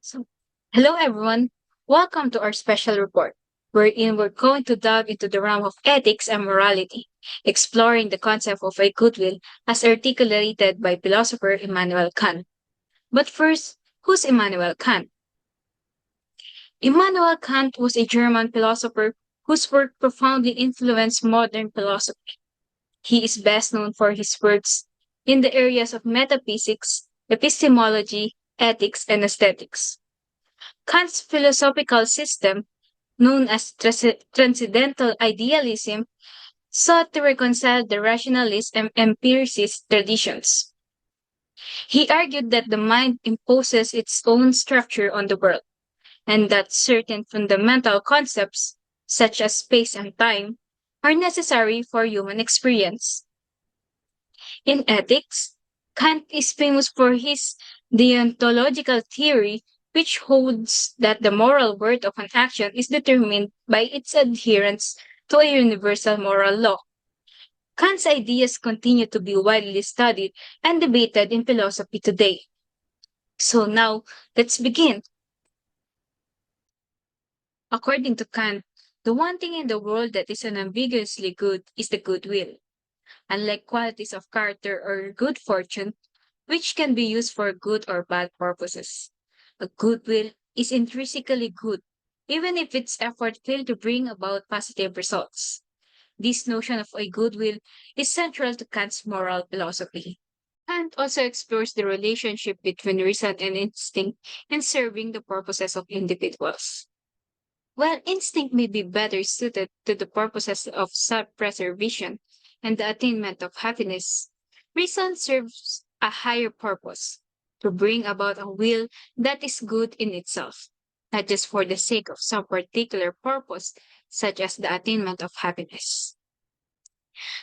So, hello everyone. Welcome to our special report, wherein we're going to dive into the realm of ethics and morality, exploring the concept of a goodwill as articulated by philosopher Immanuel Kant. But first, who's Immanuel Kant? Immanuel Kant was a German philosopher whose work profoundly influenced modern philosophy. He is best known for his works in the areas of metaphysics, epistemology, ethics, and aesthetics. Kant's philosophical system, known as transcendental idealism, sought to reconcile the rationalist and empiricist traditions. He argued that the mind imposes its own structure on the world, and that certain fundamental concepts, such as space and time, are necessary for human experience. In ethics, Kant is famous for his deontological theory, which holds that the moral worth of an action is determined by its adherence to a universal moral law. Kant's ideas continue to be widely studied and debated in philosophy today. So now, let's begin. According to Kant, the one thing in the world that is unambiguously good is the goodwill. Unlike qualities of character or good fortune, which can be used for good or bad purposes. A goodwill is intrinsically good, even if its effort failed to bring about positive results. This notion of a goodwill is central to Kant's moral philosophy. Kant also explores the relationship between reason and instinct in serving the purposes of individuals. While instinct may be better suited to the purposes of self-preservation and the attainment of happiness, reason serves a higher purpose to bring about a will that is good in itself, not just for the sake of some particular purpose, such as the attainment of happiness.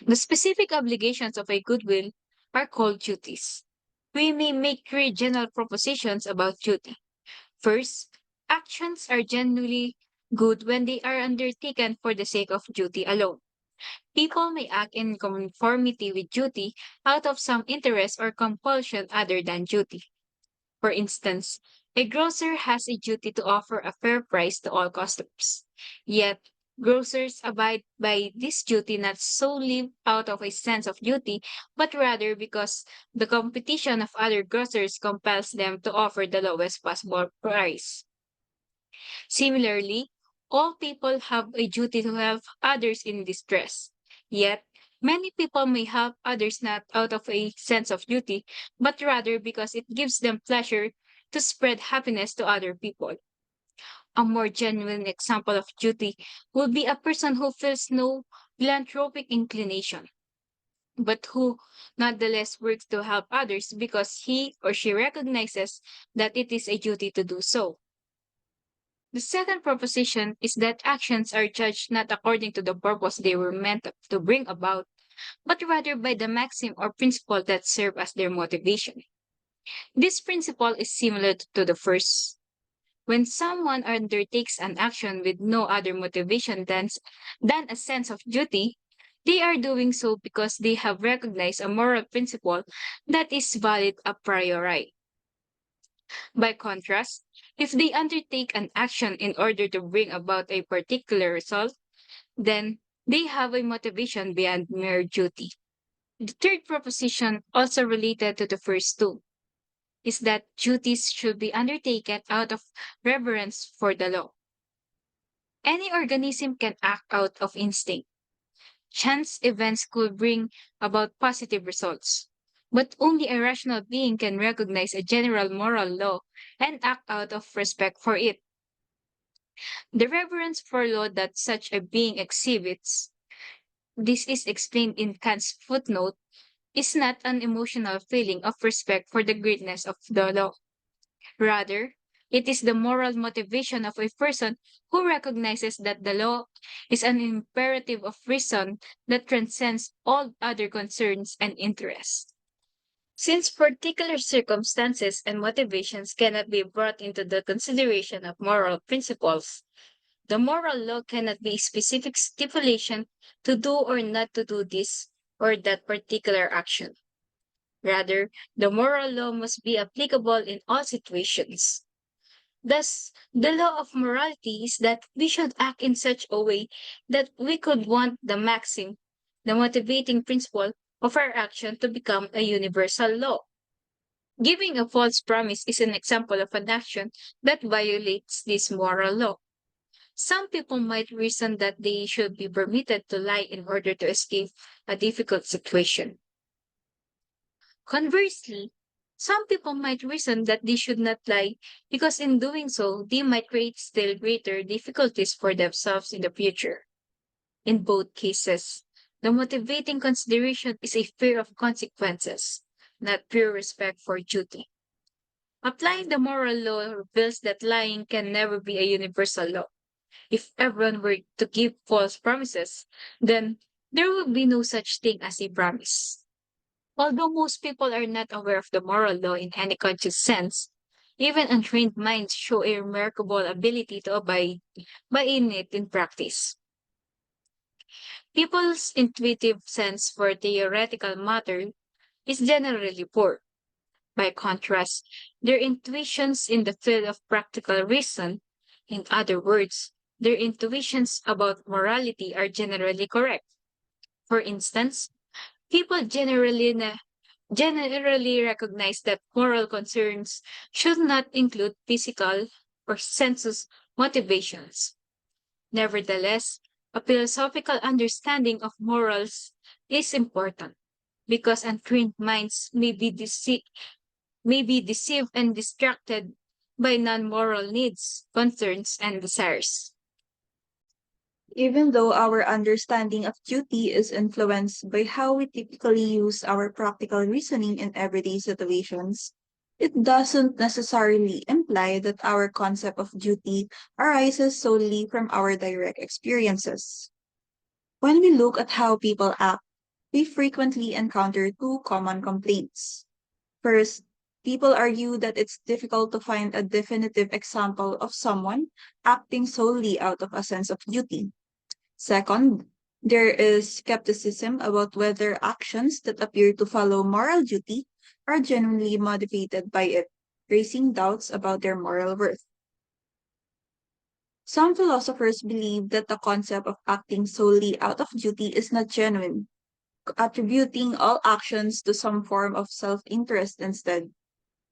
The specific obligations of a good will are called duties. We may make three general propositions about duty. First, actions are generally good when they are undertaken for the sake of duty alone. People may act in conformity with duty out of some interest or compulsion other than duty. For instance, a grocer has a duty to offer a fair price to all customers. Yet, grocers abide by this duty not solely out of a sense of duty, but rather because the competition of other grocers compels them to offer the lowest possible price. Similarly, all people have a duty to help others in distress. Yet, many people may help others not out of a sense of duty, but rather because it gives them pleasure to spread happiness to other people. A more genuine example of duty would be a person who feels no philanthropic inclination, but who nonetheless works to help others because he or she recognizes that it is a duty to do so. The second proposition is that actions are judged not according to the purpose they were meant to bring about, but rather by the maxim or principle that serve as their motivation. This principle is similar to the first. When someone undertakes an action with no other motivation than a sense of duty, they are doing so because they have recognized a moral principle that is valid a priori. By contrast, if they undertake an action in order to bring about a particular result, then they have a motivation beyond mere duty. The third proposition, also related to the first two, is that duties should be undertaken out of reverence for the law. Any organism can act out of instinct. Chance events could bring about positive results, but only a rational being can recognize a general moral law and act out of respect for it. The reverence for law that such a being exhibits, this is explained in Kant's footnote, is not an emotional feeling of respect for the greatness of the law. Rather, it is the moral motivation of a person who recognizes that the law is an imperative of reason that transcends all other concerns and interests. Since particular circumstances and motivations cannot be brought into the consideration of moral principles, the moral law cannot be a specific stipulation to do or not to do this or that particular action. Rather, the moral law must be applicable in all situations. Thus, the law of morality is that we should act in such a way that we could want the maxim, the motivating principle of our action to become a universal law. Giving a false promise is an example of an action that violates this moral law. Some people might reason that they should be permitted to lie in order to escape a difficult situation. Conversely, some people might reason that they should not lie because in doing so, they might create still greater difficulties for themselves in the future. In both cases, the motivating consideration is a fear of consequences, not pure respect for duty. Applying the moral law reveals that lying can never be a universal law. If everyone were to give false promises, then there would be no such thing as a promise. Although most people are not aware of the moral law in any conscious sense, even untrained minds show a remarkable ability to abide by it in practice. People's intuitive sense for theoretical matter is generally poor. By contrast, their intuitions in the field of practical reason, in other words, their intuitions about morality are generally correct. For instance, people generally recognize that moral concerns should not include physical or sensuous motivations. Nevertheless, a philosophical understanding of morals is important because untrained minds may be deceived and distracted by non-moral needs, concerns, and desires. Even though our understanding of duty is influenced by how we typically use our practical reasoning in everyday situations, it doesn't necessarily imply that our concept of duty arises solely from our direct experiences. When we look at how people act, we frequently encounter two common complaints. First, people argue that it's difficult to find a definitive example of someone acting solely out of a sense of duty. Second, there is skepticism about whether actions that appear to follow moral duty are genuinely motivated by it, raising doubts about their moral worth. Some philosophers believe that the concept of acting solely out of duty is not genuine, attributing all actions to some form of self interest instead.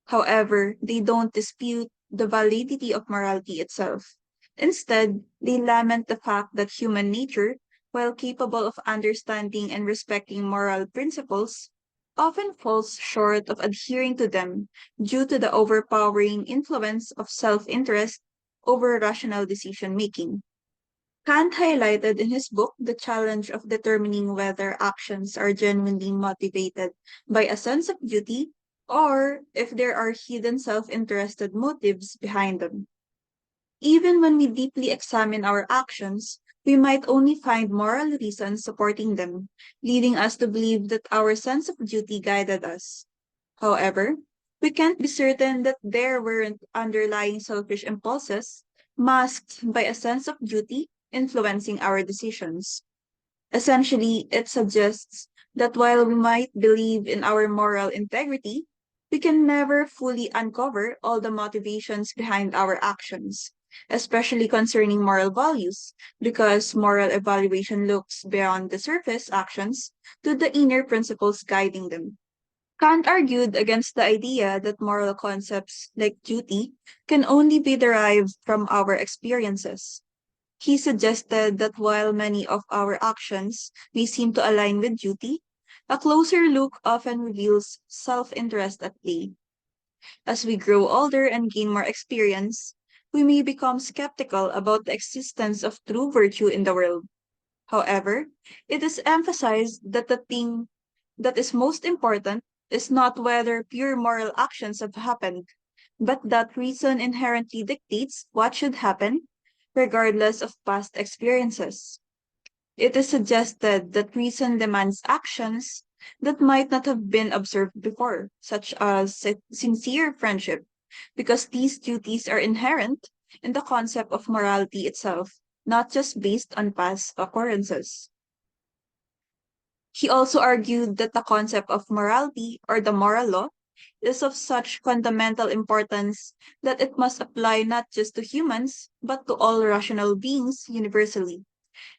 However, they don't dispute the validity of morality itself. Instead, they lament the fact that human nature, while capable of understanding and respecting moral principles, often falls short of adhering to them due to the overpowering influence of self interest over rational decision making. Kant highlighted in his book the challenge of determining whether actions are genuinely motivated by a sense of duty or if there are hidden self interested motives behind them. Even when we deeply examine our actions, we might only find moral reasons supporting them, leading us to believe that our sense of duty guided us. However, we can't be certain that there weren't underlying selfish impulses, masked by a sense of duty, influencing our decisions. Essentially, it suggests that while we might believe in our moral integrity, we can never fully uncover all the motivations behind our actions, especially concerning moral values, because moral evaluation looks beyond the surface actions to the inner principles guiding them. Kant argued against the idea that moral concepts like duty can only be derived from our experiences. He suggested that while many of our actions may seem to align with duty, a closer look often reveals self interest at play. As we grow older and gain more experience, we may become skeptical about the existence of true virtue in the world. However, it is emphasized that the thing that is most important is not whether pure moral actions have happened, but that reason inherently dictates what should happen, regardless of past experiences. It is suggested that reason demands actions that might not have been observed before, such as sincere friendship, because these duties are inherent in the concept of morality itself, not just based on past occurrences. He also argued that the concept of morality or the moral law is of such fundamental importance that it must apply not just to humans, but to all rational beings universally,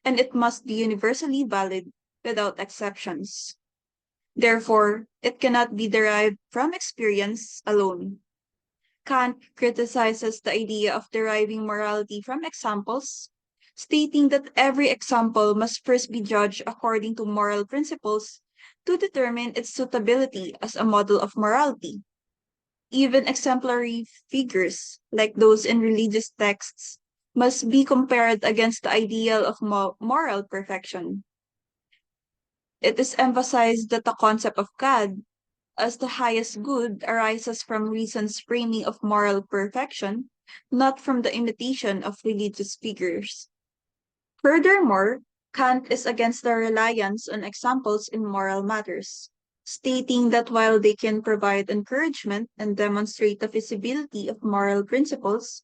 and it must be universally valid without exceptions. Therefore, it cannot be derived from experience alone. Kant criticizes the idea of deriving morality from examples, stating that every example must first be judged according to moral principles to determine its suitability as a model of morality. Even exemplary figures, like those in religious texts, must be compared against the ideal of moral perfection. It is emphasized that the concept of God as the highest good arises from reason's framing of moral perfection, not from the imitation of religious figures. Furthermore, Kant is against the reliance on examples in moral matters, stating that while they can provide encouragement and demonstrate the feasibility of moral principles,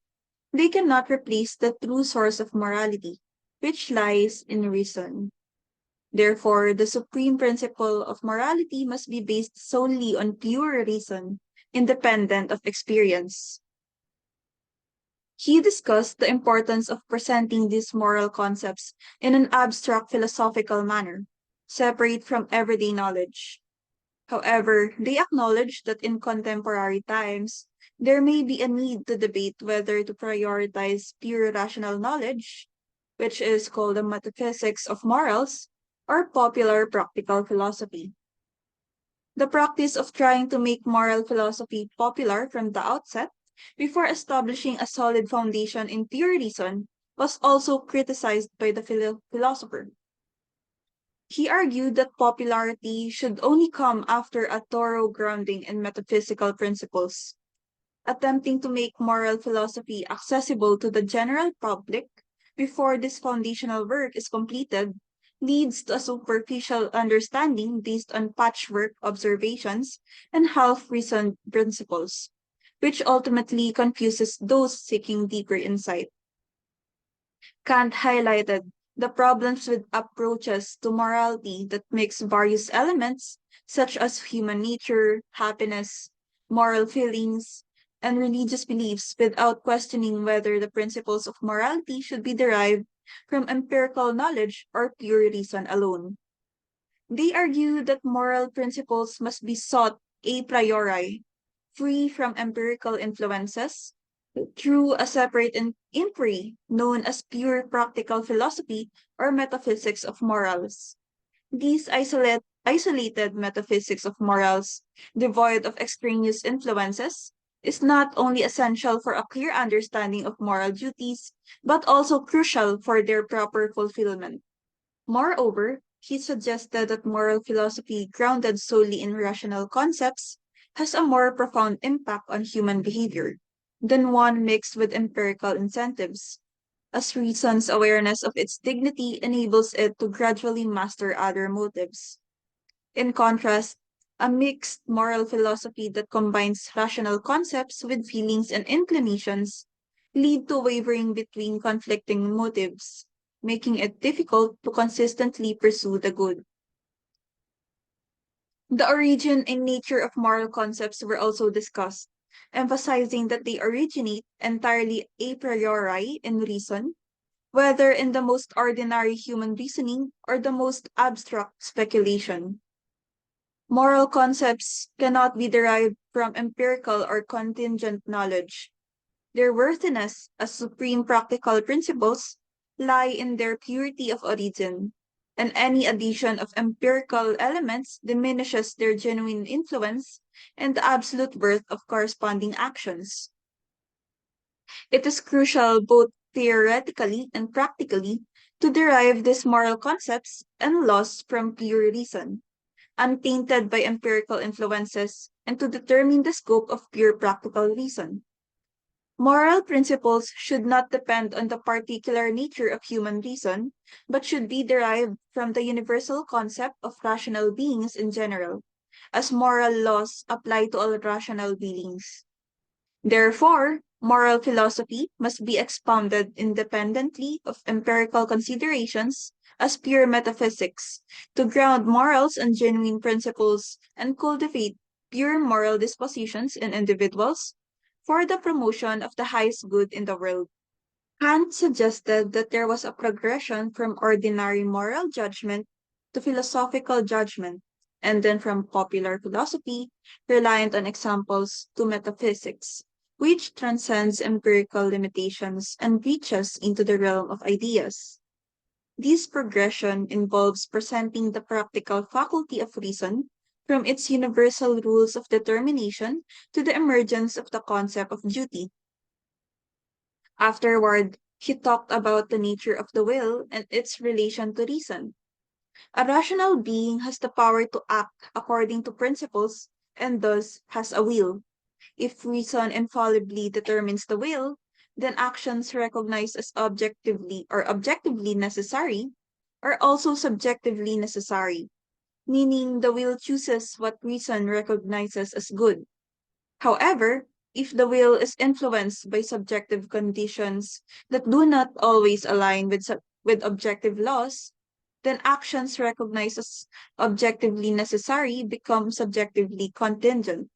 they cannot replace the true source of morality, which lies in reason. Therefore, the supreme principle of morality must be based solely on pure reason, independent of experience. He discussed the importance of presenting these moral concepts in an abstract philosophical manner, separate from everyday knowledge. However, they acknowledge that in contemporary times, there may be a need to debate whether to prioritize pure rational knowledge, which is called the metaphysics of morals, or popular practical philosophy. The practice of trying to make moral philosophy popular from the outset, before establishing a solid foundation in pure reason, was also criticized by the philosopher. He argued that popularity should only come after a thorough grounding in metaphysical principles. Attempting to make moral philosophy accessible to the general public before this foundational work is completed leads to a superficial understanding based on patchwork observations and half-reasoned principles, which ultimately confuses those seeking deeper insight. Kant highlighted the problems with approaches to morality that mix various elements, such as human nature, happiness, moral feelings, and religious beliefs, without questioning whether the principles of morality should be derived from empirical knowledge or pure reason alone. They argue that moral principles must be sought a priori, free from empirical influences, through a separate inquiry known as pure practical philosophy or metaphysics of morals. These isolated metaphysics of morals, devoid of extraneous influences, is not only essential for a clear understanding of moral duties, but also crucial for their proper fulfillment. Moreover, he suggested that moral philosophy grounded solely in rational concepts has a more profound impact on human behavior than one mixed with empirical incentives, as reason's awareness of its dignity enables it to gradually master other motives. In contrast, a mixed moral philosophy that combines rational concepts with feelings and inclinations lead to wavering between conflicting motives, making it difficult to consistently pursue the good. The origin and nature of moral concepts were also discussed, emphasizing that they originate entirely a priori in reason, whether in the most ordinary human reasoning or the most abstract speculation. Moral concepts cannot be derived from empirical or contingent knowledge. Their worthiness as supreme practical principles lie in their purity of origin, and any addition of empirical elements diminishes their genuine influence and the absolute worth of corresponding actions. It is crucial both theoretically and practically to derive these moral concepts and laws from pure reason, untainted by empirical influences, and to determine the scope of pure practical reason. Moral principles should not depend on the particular nature of human reason, but should be derived from the universal concept of rational beings in general, as moral laws apply to all rational beings. Therefore, moral philosophy must be expounded independently of empirical considerations as pure metaphysics, to ground morals on genuine principles and cultivate pure moral dispositions in individuals for the promotion of the highest good in the world. Kant suggested that there was a progression from ordinary moral judgment to philosophical judgment, and then from popular philosophy, reliant on examples, to metaphysics, which transcends empirical limitations and reaches into the realm of ideas. This progression involves presenting the practical faculty of reason from its universal rules of determination to the emergence of the concept of duty. Afterward, he talked about the nature of the will and its relation to reason. A rational being has the power to act according to principles and thus has a will. If reason infallibly determines the will, then actions recognized as objectively necessary are also subjectively necessary, meaning the will chooses what reason recognizes as good. However, if the will is influenced by subjective conditions that do not always align with objective laws, then actions recognized as objectively necessary become subjectively contingent,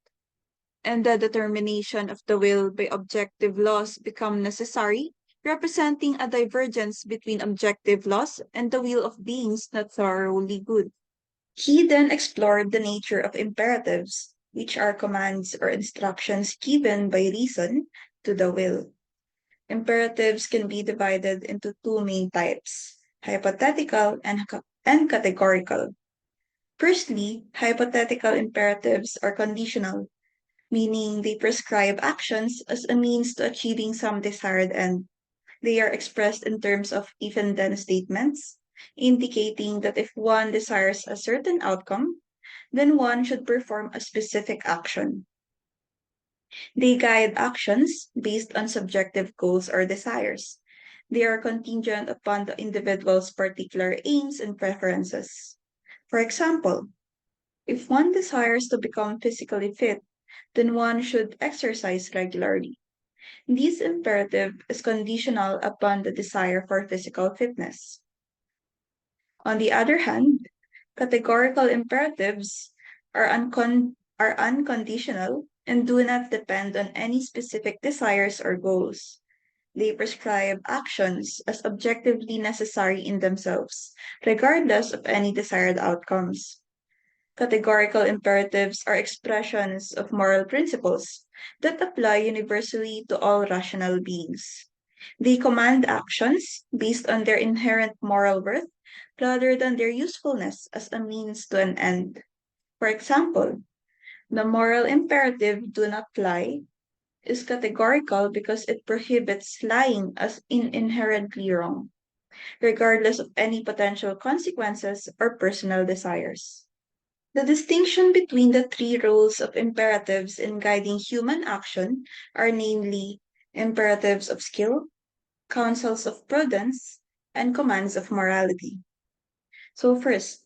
and the determination of the will by objective laws become necessary, representing a divergence between objective laws and the will of beings not thoroughly good. He then explored the nature of imperatives, which are commands or instructions given by reason to the will. Imperatives can be divided into two main types, hypothetical and categorical. Firstly, hypothetical imperatives are conditional, meaning they prescribe actions as a means to achieving some desired end. They are expressed in terms of if and then statements, indicating that if one desires a certain outcome, then one should perform a specific action. They guide actions based on subjective goals or desires. They are contingent upon the individual's particular aims and preferences. For example, if one desires to become physically fit, then one should exercise regularly. This imperative is conditional upon the desire for physical fitness. On the other hand, categorical imperatives are unconditional and do not depend on any specific desires or goals. They prescribe actions as objectively necessary in themselves, regardless of any desired outcomes. Categorical imperatives are expressions of moral principles that apply universally to all rational beings. They command actions based on their inherent moral worth rather than their usefulness as a means to an end. For example, the moral imperative "do not lie" is categorical because it prohibits lying as inherently wrong, regardless of any potential consequences or personal desires. The distinction between the three roles of imperatives in guiding human action are namely imperatives of skill, counsels of prudence, and commands of morality. So, first,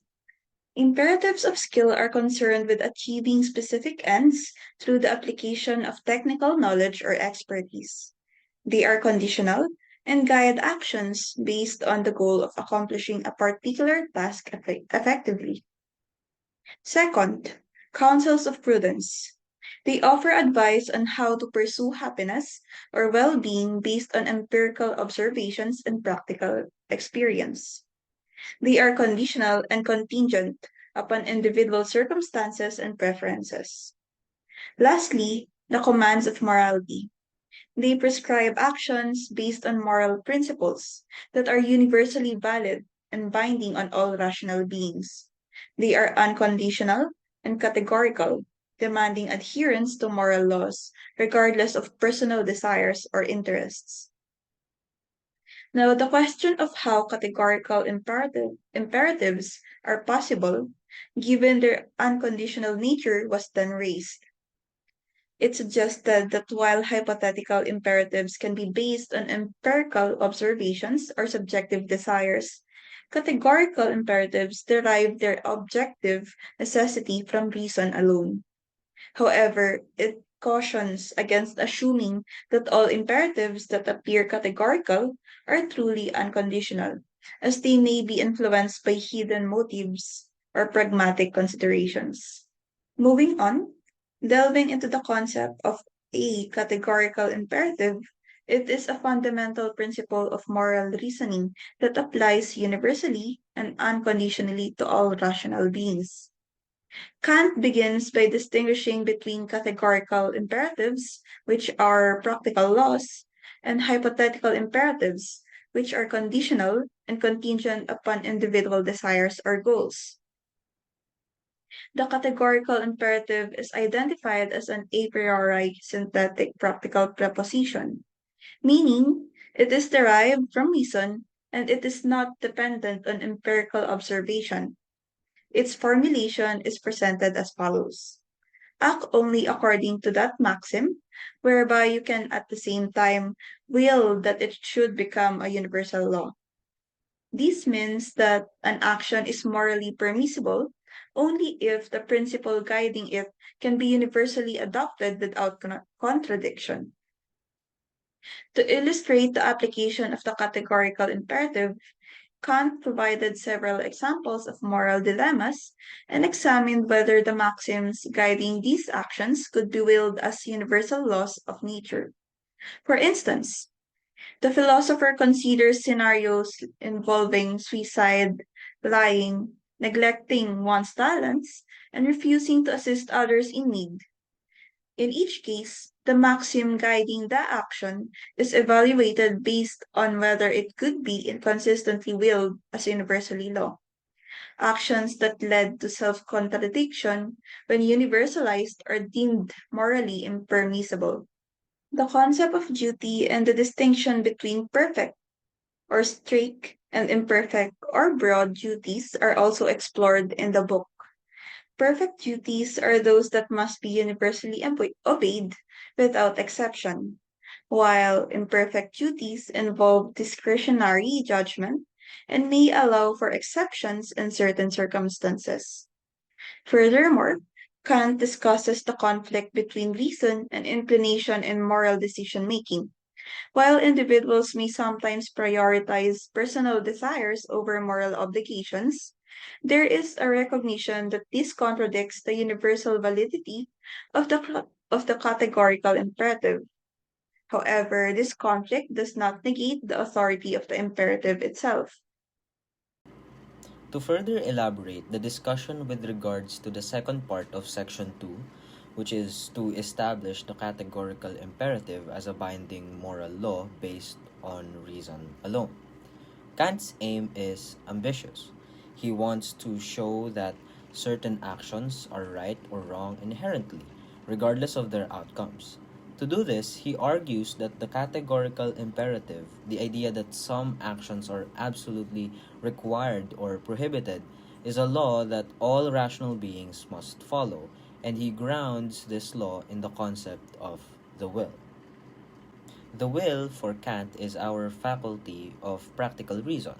imperatives of skill are concerned with achieving specific ends through the application of technical knowledge or expertise. They are conditional and guide actions based on the goal of accomplishing a particular task effectively. Second, counsels of prudence. They offer advice on how to pursue happiness or well being based on empirical observations and practical experience. They are conditional and contingent upon individual circumstances and preferences. Lastly, the commands of morality. They prescribe actions based on moral principles that are universally valid and binding on all rational beings. They are unconditional and categorical, demanding adherence to moral laws, regardless of personal desires or interests. Now, the question of how categorical imperatives are possible, given their unconditional nature, was then raised. It suggested that while hypothetical imperatives can be based on empirical observations or subjective desires, categorical imperatives derive their objective necessity from reason alone. However, it cautions against assuming that all imperatives that appear categorical are truly unconditional, as they may be influenced by hidden motives or pragmatic considerations. Moving on. Delving into the concept of a categorical imperative, it is a fundamental principle of moral reasoning that applies universally and unconditionally to all rational beings. Kant begins by distinguishing between categorical imperatives, which are practical laws, and hypothetical imperatives, which are conditional and contingent upon individual desires or goals. The categorical imperative is identified as an a priori synthetic practical preposition, meaning it is derived from reason and it is not dependent on empirical observation. Its formulation is presented as follows: act only according to that maxim, whereby you can at the same time will that it should become a universal law. This means that an action is morally permissible only if the principle guiding it can be universally adopted without contradiction. To illustrate the application of the categorical imperative, Kant provided several examples of moral dilemmas and examined whether the maxims guiding these actions could be willed as universal laws of nature. For instance, the philosopher considers scenarios involving suicide, lying, neglecting one's talents, and refusing to assist others in need. In each case, the maxim guiding the action is evaluated based on whether it could be inconsistently willed as universally law. Actions that led to self contradiction, when universalized, are deemed morally impermissible. The concept of duty and the distinction between perfect or strict and imperfect or broad duties are also explored in the book. Perfect duties are those that must be universally obeyed without exception, while imperfect duties involve discretionary judgment and may allow for exceptions in certain circumstances. Furthermore, Kant discusses the conflict between reason and inclination in moral decision making. While individuals may sometimes prioritize personal desires over moral obligations, there is a recognition that this contradicts the universal validity of the categorical imperative. However, this conflict does not negate the authority of the imperative itself. To further elaborate the discussion with regards to the second part of Section 2, which is to establish the categorical imperative as a binding moral law based on reason alone. Kant's aim is ambitious. He wants to show that certain actions are right or wrong inherently, regardless of their outcomes. To do this, he argues that the categorical imperative, the idea that some actions are absolutely required or prohibited, is a law that all rational beings must follow, and he grounds this law in the concept of the will. The will, for Kant, is our faculty of practical reason.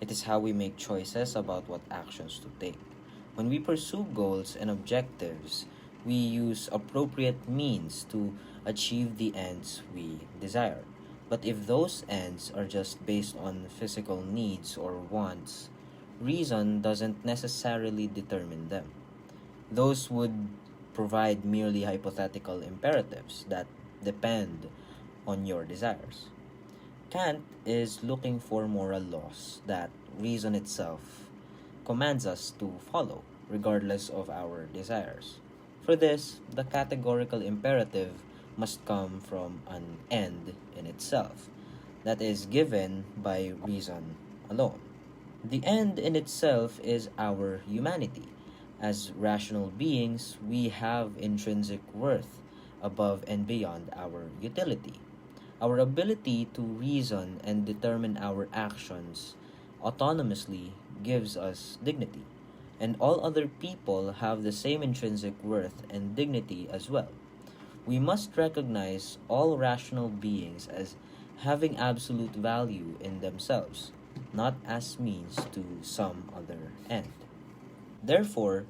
It is how we make choices about what actions to take. When we pursue goals and objectives, we use appropriate means to achieve the ends we desire. But if those ends are just based on physical needs or wants, reason doesn't necessarily determine them. Those would provide merely hypothetical imperatives that depend on your desires. Kant is looking for moral laws that reason itself commands us to follow, regardless of our desires. For this, the categorical imperative must come from an end in itself, that is given by reason alone. The end in itself is our humanity. As rational beings, we have intrinsic worth above and beyond our utility. Our ability to reason and determine our actions autonomously gives us dignity, and all other people have the same intrinsic worth and dignity as well. We must recognize all rational beings as having absolute value in themselves, not as means to some other end. Therefore,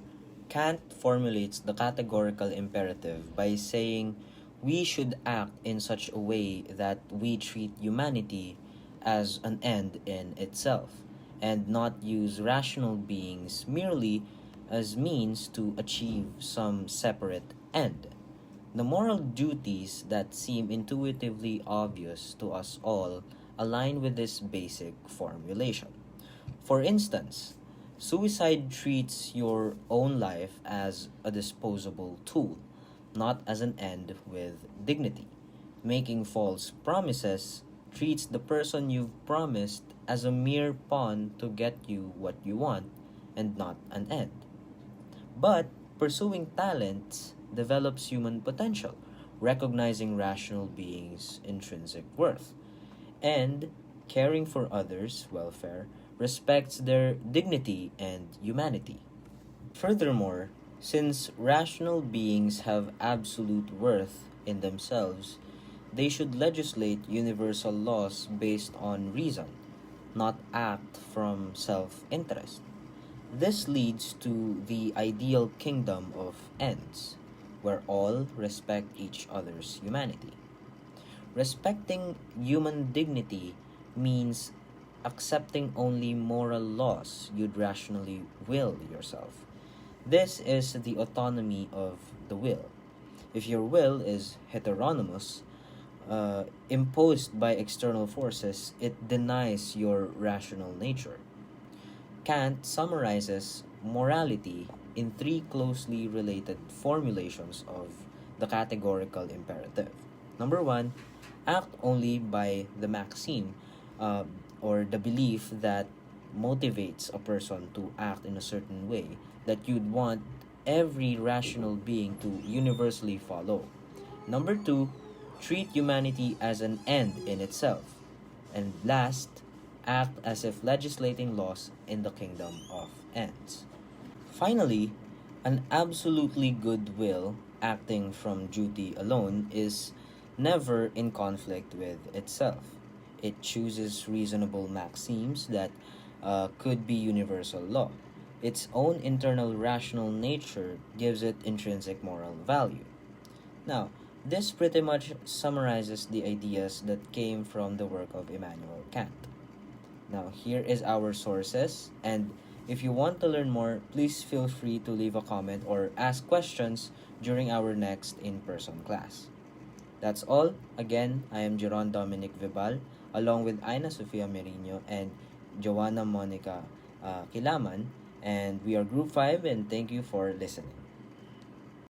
Kant formulates the categorical imperative by saying we should act in such a way that we treat humanity as an end in itself, and not use rational beings merely as means to achieve some separate end. The moral duties that seem intuitively obvious to us all align with this basic formulation. For instance, suicide treats your own life as a disposable tool, not as an end with dignity. Making false promises treats the person you've promised as a mere pawn to get you what you want and not an end. But pursuing talents develops human potential, recognizing rational beings' intrinsic worth, and caring for others' welfare respects their dignity and humanity. Furthermore, since rational beings have absolute worth in themselves, they should legislate universal laws based on reason, not act from self interest. This leads to the ideal kingdom of ends, where all respect each other's humanity. Respecting human dignity means accepting only moral laws you'd rationally will yourself. This is the autonomy of the will. If your will is heteronomous, imposed by external forces, it denies your rational nature. Kant summarizes morality in three closely related formulations of the categorical imperative. Number one, act only by the maxim uh, or the belief that motivates a person to act in a certain way that you'd want every rational being to universally follow. Number two, treat humanity as an end in itself. And last, act as if legislating laws in the kingdom of ends. Finally, an absolutely good will acting from duty alone is never in conflict with itself. It chooses reasonable maxims that could be universal law. Its own internal rational nature gives it intrinsic moral value. Now, this pretty much summarizes the ideas that came from the work of Immanuel Kant. Now, here is our sources, and if you want to learn more, please feel free to leave a comment or ask questions during our next in-person class. That's all. Again, I am Giron Dominic VIBAL, along with Aina Sophia MERIñO and Joanna Monica QUILAMAN, and we are Group 5, and thank you for listening.